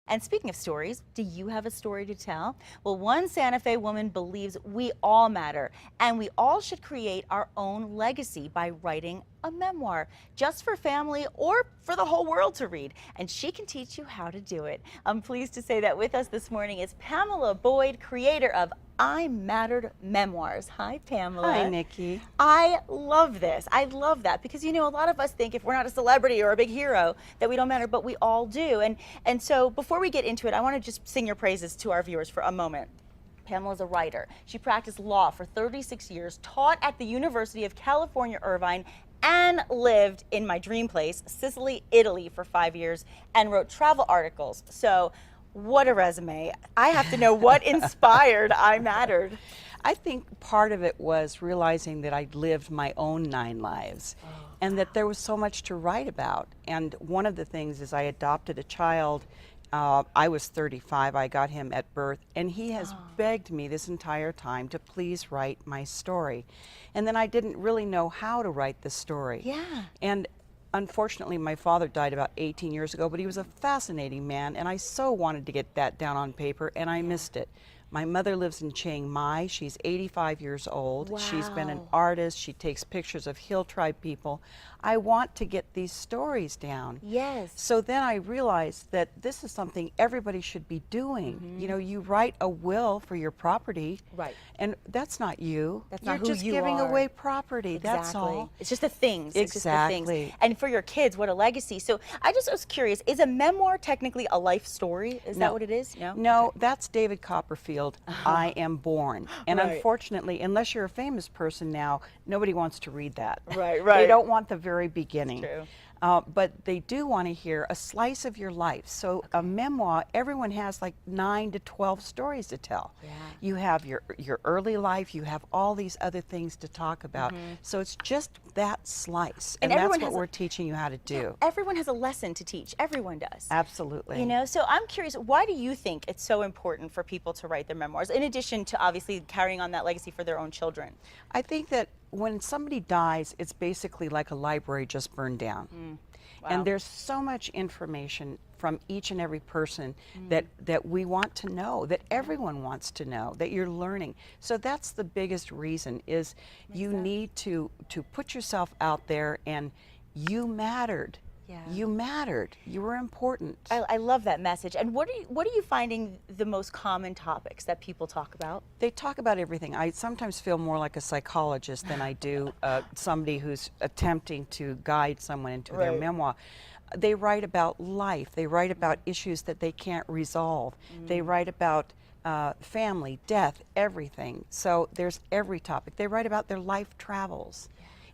And speaking of stories, do you have a story to tell? Well, one Santa Fe woman believes we all matter, and we all should create our own legacy by writing a memoir, just for family or for the whole world to read. And she can teach you how to do it. I'm pleased to say that with us this morning is Pamela Boyd, creator of Mattered Memoirs. Hi, Pamela. Hi, Nikki. I love this. I love that because, you know, a lot of us think if we're not a celebrity or a big hero that we don't matter, but we all do. And so before we get into it, I want to just sing your praises to our viewers for a moment. Pamela's a writer. She practiced law for 36 years, taught at the University of California, Irvine, and lived in my dream place, Sicily, Italy, for 5 years, and wrote travel articles. So what a resume. I have to know what inspired I Mattered. I think part of it was realizing that I'd lived my own 9 lives and that there was so much to write about. And one of the things is I adopted a child. I was 35, I got him at birth, and he has begged me this entire time to please write my story. And then I didn't really know how to write the story. Yeah. And unfortunately, my father died about 18 years ago, but he was a fascinating man, and I so wanted to get that down on paper, and I missed it. My mother lives in Chiang Mai. She's 85 years old. Wow. She's been an artist. She takes pictures of Hill Tribe people. I want to get these stories down. Yes. So then I realized that this is something everybody should be doing. You know, you write a will for your property. Right. And that's not you. That's You're not who just you giving are. away property. Exactly. That's all. It's just the things. It's just the Exactly. things. And for your kids, what a legacy. So I just was curious, is a memoir technically a life story? Is that what it is? No? No, Okay. that's David Copperfield. I Am Born. And Right. unfortunately, unless you're a famous person now, nobody wants to read that. Right, They right. don't want the very beginning. True. But they do want to hear a slice of your life. So a memoir, everyone has like 9 to 12 stories to tell. Yeah. You have your early life, you have all these other things to talk about. So it's just that slice. And And that's everyone what has we're teaching you how to do. Everyone has a lesson to teach. Everyone does. Absolutely. You know, so I'm curious, why do you think it's so important for people to write their memoirs, in addition to obviously carrying on that legacy for their own children? I think that when somebody dies, it's basically like a library just burned down. Wow. And there's so much information from each and every person that we want to know, that everyone wants to know, that you're learning. So that's the biggest reason is you need to put yourself out there, and you mattered. Yeah. You mattered. You were important. I love that message. And what are you finding the most common topics that people talk about? They talk about everything. I sometimes feel more like a psychologist than I do somebody who's attempting to guide someone into their Right. memoir. They write about life. They write about issues that they can't resolve. They write about family, death, everything. So there's every topic. They write about their life travels.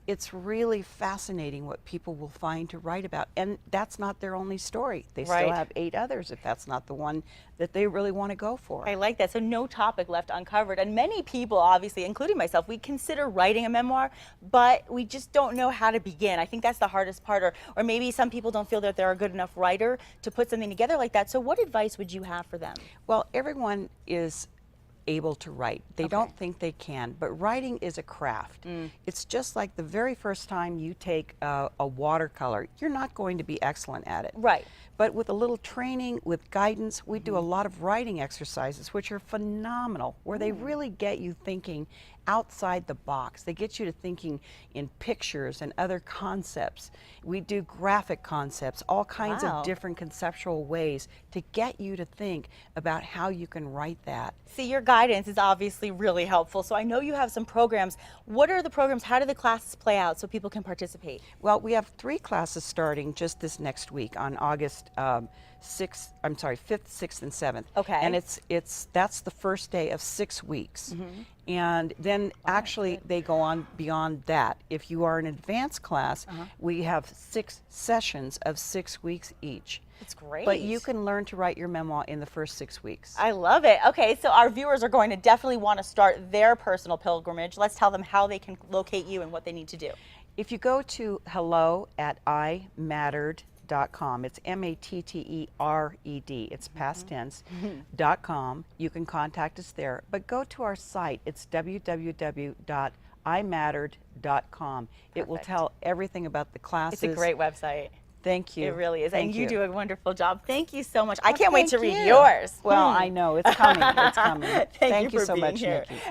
It's really fascinating what people will find to write about. And that's not their only story. They Right. still have 8 others if that's not the one that they really want to go for. I like that. So no topic left uncovered. And many people, obviously, including myself, we consider writing a memoir, but we just don't know how to begin. I think that's the hardest part. Or maybe some people don't feel that they're a good enough writer to put something together like that. So what advice would you have for them? Well, everyone is able to write. They don't think they can, but writing is a craft. It's just like the very first time you take a watercolor, you're not going to be excellent at it. Right. But with a little training, with guidance, we do a lot of writing exercises, which are phenomenal, where they really get you thinking outside the box. They get you to thinking in pictures and other concepts. We do graphic concepts, all kinds Wow. of different conceptual ways to get you to think about how you can write that. See, your guidance is obviously really helpful. So I know you have some programs. What are the programs? How do the classes play out so people can participate? Well, we have 3 classes starting just this next week on August 5th, 6th, and 7th. Okay. And that's the first day of 6 weeks. And then actually they go on beyond that. If you are an advanced class, we have 6 sessions of 6 weeks each. That's great. But you can learn to write your memoir in the first 6 weeks. I love it. Okay, so our viewers are going to definitely want to start their personal pilgrimage. Let's tell them how they can locate you and what they need to do. If you go to hello@imattered.com, it's MATTERED, it's past tense, .com. You can contact us there. But go to our site, it's www.imattered.com. It will Perfect. tell everything about the classes. It's a great website. Thank you. It really is. Thank And you do a wonderful job. Thank you so much. I Oh, can't wait to thank read you. yours. Well, I know it's coming. It's coming. Thank you you for so being much, here. Nikki.